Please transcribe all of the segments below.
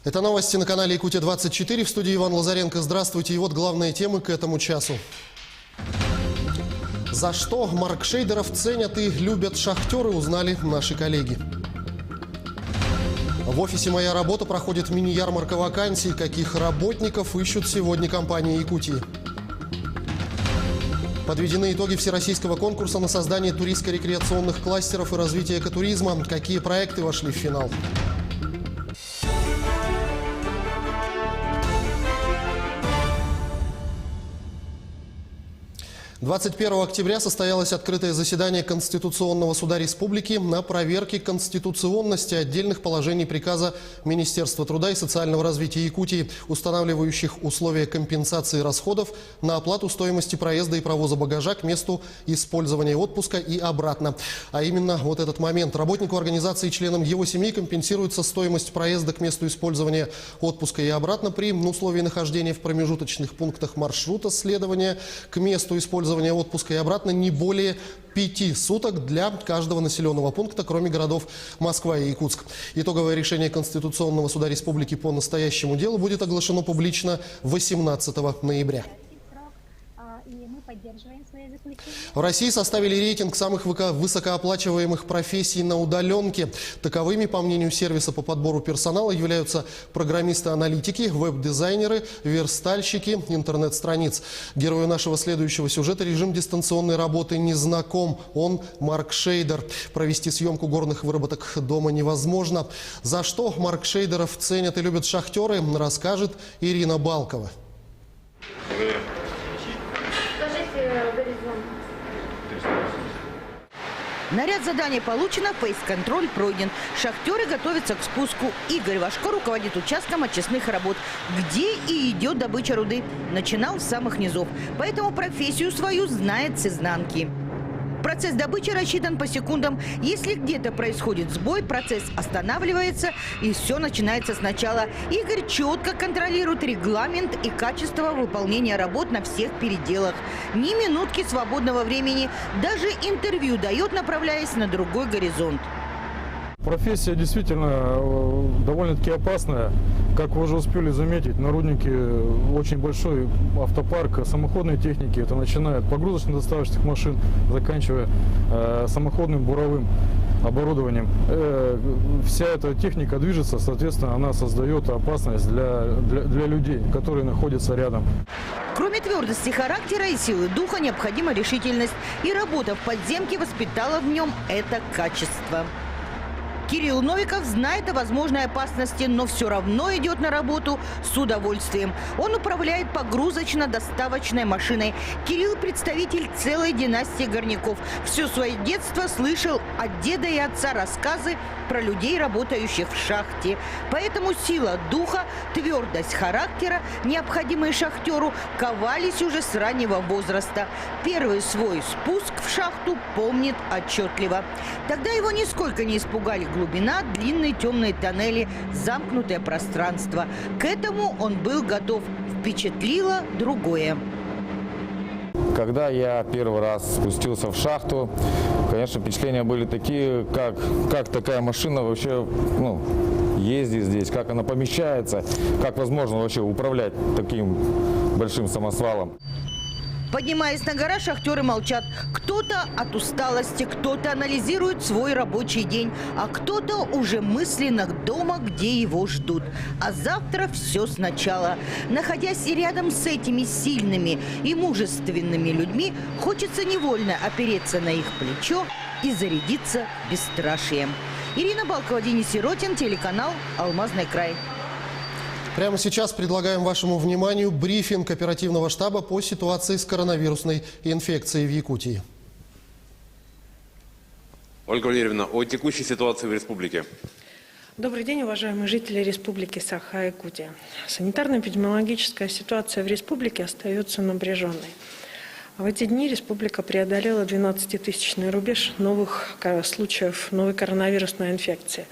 Это новости на канале Якутия-24. В студии Иван Лазаренко. Здравствуйте. И вот главные темы к этому часу. За что маркшейдеров ценят и любят шахтеры, узнали наши коллеги. В офисе «Моя работа» проходит мини-ярмарка вакансий. Каких работников ищут сегодня компании Якутии? Подведены итоги всероссийского конкурса на создание туристско-рекреационных кластеров и развитие экотуризма. Какие проекты вошли в финал? 21 октября состоялось открытое заседание Конституционного суда республики на проверке конституционности отдельных положений приказа Министерства труда и социального развития Якутии, устанавливающих условия компенсации расходов на оплату стоимости проезда и провоза багажа к месту использования отпуска и обратно. А именно вот этот момент. Работнику организации и членам его семьи компенсируется стоимость проезда к месту использования отпуска и обратно при условии нахождения в промежуточных пунктах маршрута следования к месту использования отпуска и обратно не более 5 суток для каждого населенного пункта, кроме городов Москва и Якутск. Итоговое решение Конституционного суда республики по настоящему делу будет оглашено публично 18 ноября. В России составили рейтинг самых высокооплачиваемых профессий на удаленке. Таковыми, по мнению сервиса по подбору персонала, являются программисты-аналитики, веб-дизайнеры, верстальщики интернет-страниц. Герою нашего следующего сюжета режим дистанционной работы не знаком. Он маркшейдер. Провести съемку горных выработок дома невозможно. За что маркшейдеров ценят и любят шахтеры, расскажет Ирина Балкова. Наряд задания получено, фейс-контроль пройден. Шахтеры готовятся к спуску. Игорь Вашко руководит участком очистных работ, где и идет добыча руды. Начинал с самых низов, поэтому профессию свою знает с изнанки. Процесс добычи рассчитан по секундам. Если где-то происходит сбой, процесс останавливается и все начинается сначала. Игорь четко контролирует регламент и качество выполнения работ на всех переделах. Ни минутки свободного времени. Даже интервью дает, направляясь на другой горизонт. Профессия действительно довольно-таки опасная. Как вы уже успели заметить, на руднике очень большой автопарк самоходной техники. Это начиная от погрузочно-доставочных машин, заканчивая самоходным буровым оборудованием. Вся эта техника движется, соответственно, она создает опасность для людей, которые находятся рядом. Кроме твердости характера и силы духа, необходима решительность. И работа в подземке воспитала в нем это качество. Кирилл Новиков знает о возможной опасности, но все равно идет на работу с удовольствием. Он управляет погрузочно-доставочной машиной. Кирилл – представитель целой династии горняков. Все свое детство слышал от деда и отца рассказы про людей, работающих в шахте. Поэтому сила духа, твердость характера, необходимые шахтеру, ковались уже с раннего возраста. Первый свой спуск в шахту помнит отчетливо. Тогда его нисколько не испугали глубина, длинные темные тоннели, замкнутое пространство. К этому он был готов. Впечатлило другое. Когда я первый раз спустился в шахту, конечно, впечатления были такие, как такая машина вообще ездит здесь, как она помещается, как возможно вообще управлять таким большим самосвалом. Поднимаясь на гора, шахтеры молчат. Кто-то от усталости, кто-то анализирует свой рабочий день, а кто-то уже мысленно дома, где его ждут. А завтра все сначала. Находясь рядом с этими сильными и мужественными людьми, хочется невольно опереться на их плечо и зарядиться бесстрашием. Ирина Балкова, Денис Сиротин, телеканал «Алмазный край». Прямо сейчас предлагаем вашему вниманию брифинг оперативного штаба по ситуации с коронавирусной инфекцией в Якутии. Ольга Валерьевна, о текущей ситуации в республике. Добрый день, уважаемые жители Республики Саха-Якутия. Санитарно-эпидемиологическая ситуация в республике остается напряженной. В эти дни республика преодолела 12-тысячный рубеж новых случаев новой коронавирусной инфекции.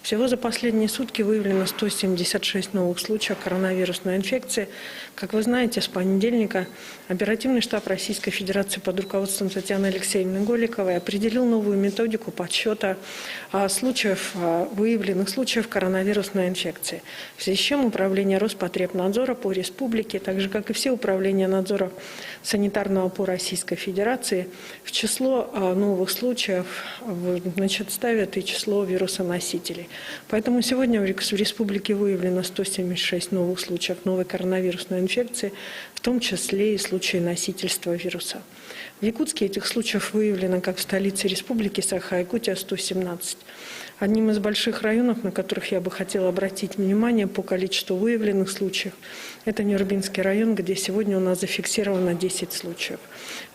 В Всего за последние сутки выявлено 176 новых случаев коронавирусной инфекции. Как вы знаете, с понедельника оперативный штаб Российской Федерации под руководством Татьяны Алексеевны Голиковой определил новую методику подсчета выявленных случаев коронавирусной инфекции. В связи с чем Управление Роспотребнадзора по республике, так же как и все управления надзора санитарного по Российской Федерации, в число новых случаев ставят и число вирусоносителей. Поэтому сегодня в республике выявлено 176 новых случаев новой коронавирусной инфекции, в том числе и случаи носительства вируса. В Якутске этих случаев выявлено, как в столице республики Саха-Якутия, 117. Одним из больших районов, на которых я бы хотела обратить внимание по количеству выявленных случаев, это Нюрбинский район, где сегодня у нас зафиксировано 10 случаев.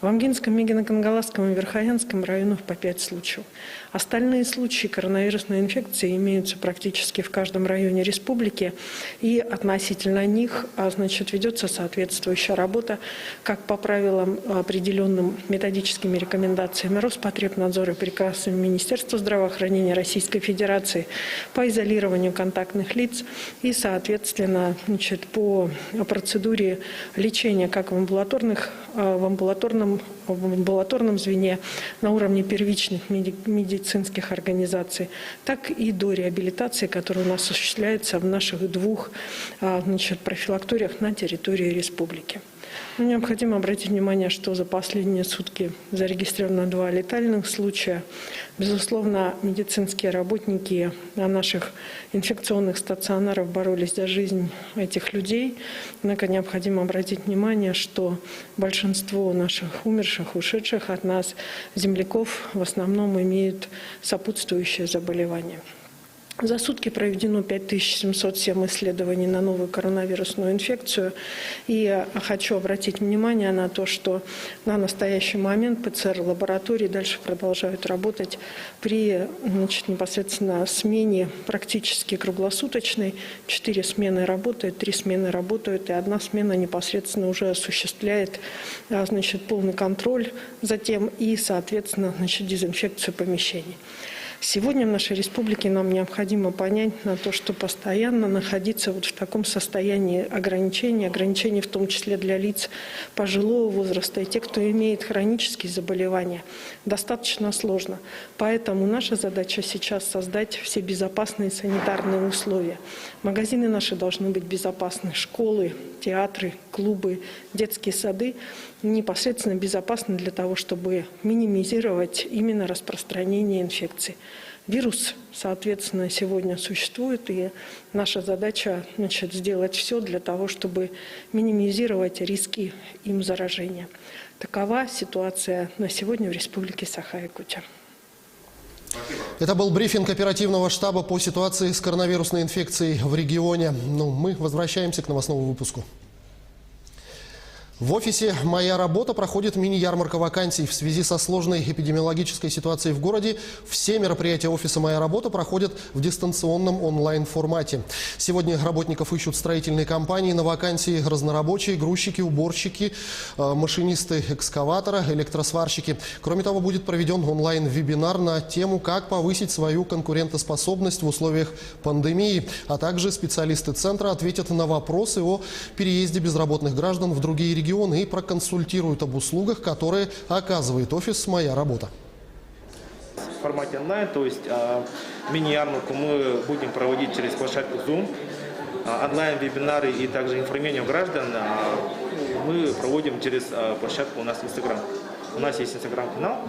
В Амгинском, Мегино-Кангаласском и Верхоянском районах по 5 случаев. Остальные случаи коронавирусной инфекции имеются практически в каждом районе республики, и относительно них ведется соответствующая работа, как по правилам, определенным методическими рекомендациями Роспотребнадзора и приказами Министерства здравоохранения Российской Федерации по изолированию контактных лиц и, соответственно, по процедуре лечения как в амбулаторном звене на уровне первичных медицинских организаций, так и до реабилитации, которая у нас осуществляется в наших 2 профилакториях на территории республики. Необходимо обратить внимание, что за последние сутки зарегистрировано 2 летальных случая. Безусловно, медицинские работники наших инфекционных стационаров боролись за жизнь этих людей. Однако необходимо обратить внимание, что большинство наших умерших, ушедших от нас земляков в основном имеют сопутствующие заболевания. За сутки проведено 5707 исследований на новую коронавирусную инфекцию. И хочу обратить внимание на то, что на настоящий момент ПЦР-лаборатории дальше продолжают работать при непосредственно смене практически круглосуточной. 4 смены работают, 3 смены работают, и 1 смена непосредственно уже осуществляет полный контроль за тем и, соответственно, дезинфекцию помещений. Сегодня в нашей республике нам необходимо понять на то, что постоянно находиться в таком состоянии ограничений в том числе для лиц пожилого возраста и тех, кто имеет хронические заболевания, достаточно сложно. Поэтому наша задача сейчас создать все безопасные санитарные условия. Магазины наши должны быть безопасны, школы, театры, клубы, детские сады непосредственно безопасны для того, чтобы минимизировать именно распространение инфекции. Вирус, соответственно, сегодня существует, и наша задача сделать все для того, чтобы минимизировать риски им заражения. Такова ситуация на сегодня в республике Саха-Якутия. Это был брифинг оперативного штаба по ситуации с коронавирусной инфекцией в регионе. Мы возвращаемся к новостному выпуску. В офисе «Моя работа» проходит мини-ярмарка вакансий. В связи со сложной эпидемиологической ситуацией в городе все мероприятия офиса «Моя работа» проходят в дистанционном онлайн-формате. Сегодня работников ищут строительные компании на вакансии разнорабочие, грузчики, уборщики, машинисты экскаватора, электросварщики. Кроме того, будет проведен онлайн-вебинар на тему «Как повысить свою конкурентоспособность в условиях пандемии», а также специалисты центра ответят на вопросы о переезде безработных граждан в другие регионы и проконсультируют об услугах, которые оказывает офис «Моя работа». В формате онлайн, то есть мини-ярмарку мы будем проводить через площадку Zoom, онлайн-вебинары и также информирование граждан мы проводим через площадку у нас Instagram. У нас есть Instagram-канал,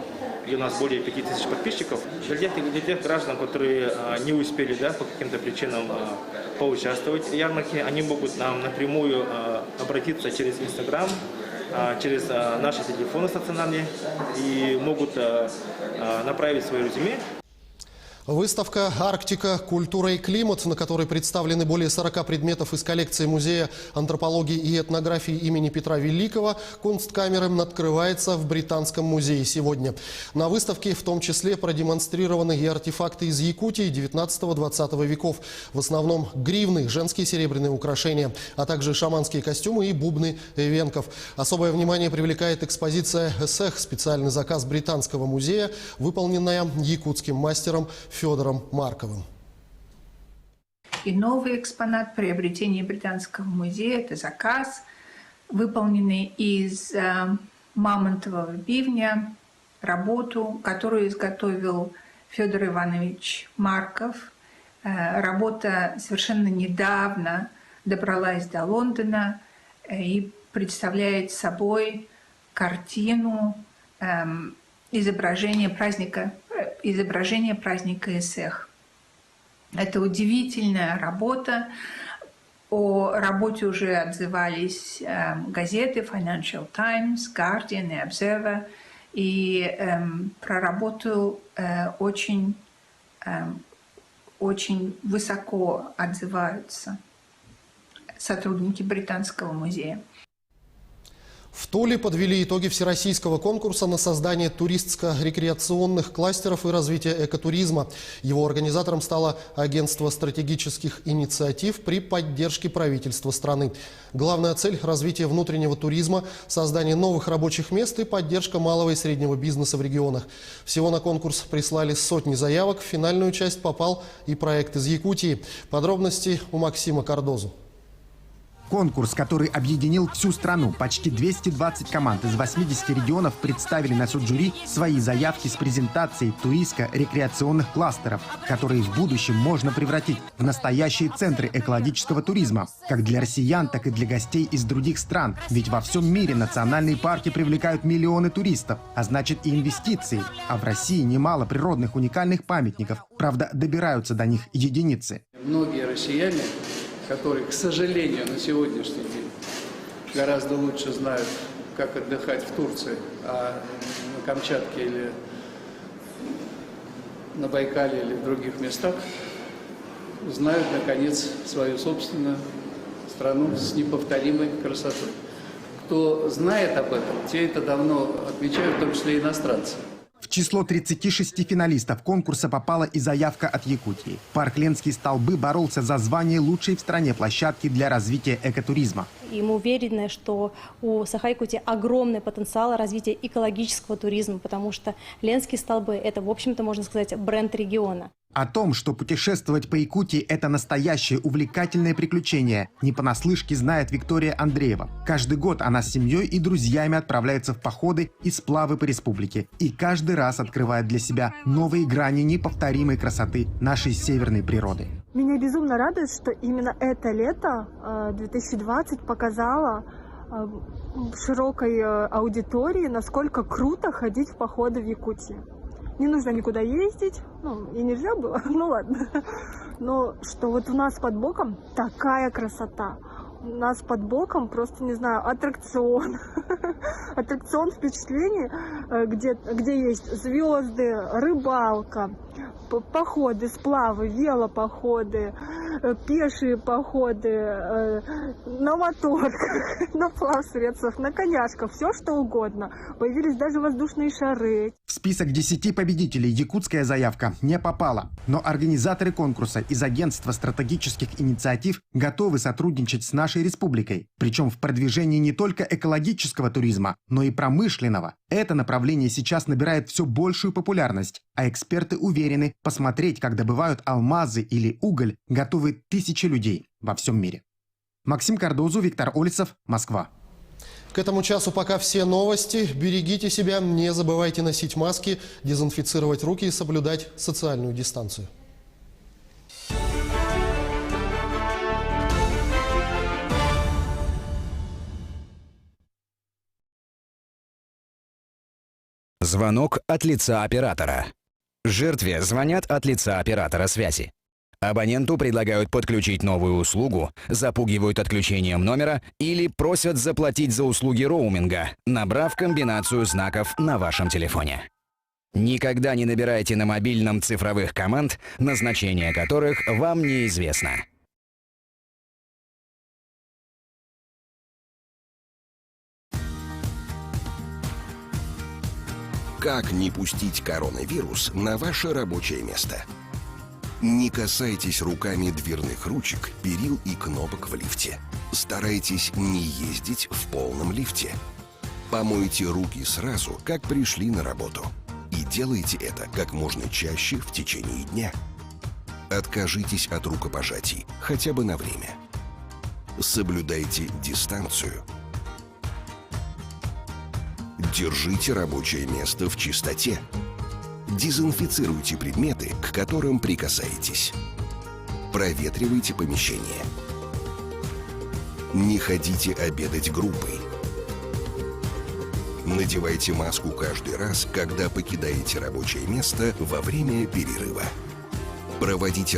где у нас более 5000 подписчиков. Для тех граждан, которые не успели по каким-то причинам поучаствовать в ярмарке, они могут нам напрямую обратиться через Instagram, через наши телефоны стационарные и могут направить свое резюме. Выставка «Арктика. Культура и климат», на которой представлены более 40 предметов из коллекции Музея антропологии и этнографии имени Петра Великого, Кунсткамеры, открывается в Британском музее сегодня. На выставке в том числе продемонстрированы и артефакты из Якутии 19-20 веков. В основном гривны, женские серебряные украшения, а также шаманские костюмы и бубны эвенков. Особое внимание привлекает экспозиция «Эсэх», специальный заказ Британского музея, выполненная якутским мастером Федором Марковым. И новый экспонат приобретения Британского музея – это заказ, выполненный из мамонтового бивня, работу, которую изготовил Федор Иванович Марков. Работа совершенно недавно добралась до Лондона и представляет собой картину изображения праздника Эссех. Это удивительная работа. О работе уже отзывались газеты Financial Times, Guardian и Observer. И про работу очень высоко отзываются сотрудники Британского музея. В Туле подвели итоги всероссийского конкурса на создание туристско-рекреационных кластеров и развитие экотуризма. Его организатором стало Агентство стратегических инициатив при поддержке правительства страны. Главная цель – развитие внутреннего туризма, создание новых рабочих мест и поддержка малого и среднего бизнеса в регионах. Всего на конкурс прислали сотни заявок. В финальную часть попал и проект из Якутии. Подробности у Максима Кардозу. Конкурс, который объединил всю страну. Почти 220 команд из 80 регионов представили на суд жюри свои заявки с презентацией туристско-рекреационных кластеров, которые в будущем можно превратить в настоящие центры экологического туризма, как для россиян, так и для гостей из других стран. Ведь во всем мире национальные парки привлекают миллионы туристов, а значит и инвестиции. А в России немало природных уникальных памятников. Правда, добираются до них единицы. Многие россияне, которые, к сожалению, на сегодняшний день гораздо лучше знают, как отдыхать в Турции, а на Камчатке или на Байкале или в других местах, знают, наконец, свою собственную страну с неповторимой красотой. Кто знает об этом, те это давно отмечают, в том числе иностранцы. В число 36 финалистов конкурса попала и заявка от Якутии. Парк Ленские столбы боролся за звание лучшей в стране площадки для развития экотуризма. И мы уверены, что у Саха-Якутии огромный потенциал развития экологического туризма, потому что Ленские столбы – это, в общем-то, можно сказать, бренд региона. О том, что путешествовать по Якутии – это настоящее увлекательное приключение, не понаслышке знает Виктория Андреева. Каждый год она с семьей и друзьями отправляется в походы и сплавы по республике. И каждый раз открывает для себя новые грани неповторимой красоты нашей северной природы. Меня безумно радует, что именно это лето 2020 показало широкой аудитории, насколько круто ходить в походы в Якутии. Не нужно никуда ездить, и нельзя было, ладно. Но что вот у нас под боком такая красота. У нас под боком просто, не знаю, аттракцион. Аттракцион впечатлений, где есть звезды, рыбалка, походы, сплавы, велопоходы, пешие походы, на моторках, на плавсредствах, на коняшках, все что угодно. Появились даже воздушные шары. В список 10 победителей якутская заявка не попала. Но организаторы конкурса из Агентства стратегических инициатив готовы сотрудничать с нашей республикой. Причем в продвижении не только экологического туризма, но и промышленного. Это направление сейчас набирает все большую популярность. А эксперты уверены, посмотреть, как добывают алмазы или уголь, готовы тысячи людей во всем мире. Максим Кардозу, Виктор Олесов, Москва. К этому часу пока все новости. Берегите себя, не забывайте носить маски, дезинфицировать руки и соблюдать социальную дистанцию. Звонок от лица оператора. Жертве звонят от лица оператора связи. Абоненту предлагают подключить новую услугу, запугивают отключением номера или просят заплатить за услуги роуминга, набрав комбинацию знаков на вашем телефоне. Никогда не набирайте на мобильном цифровых команд, назначение которых вам неизвестно. Как не пустить коронавирус на ваше рабочее место? Не касайтесь руками дверных ручек, перил и кнопок в лифте. Старайтесь не ездить в полном лифте. Помойте руки сразу, как пришли на работу. И делайте это как можно чаще в течение дня. Откажитесь от рукопожатий, хотя бы на время. Соблюдайте дистанцию. Держите рабочее место в чистоте. Дезинфицируйте предметы, к которым прикасаетесь. Проветривайте помещение. Не ходите обедать группой. Надевайте маску каждый раз, когда покидаете рабочее место во время перерыва. Проводите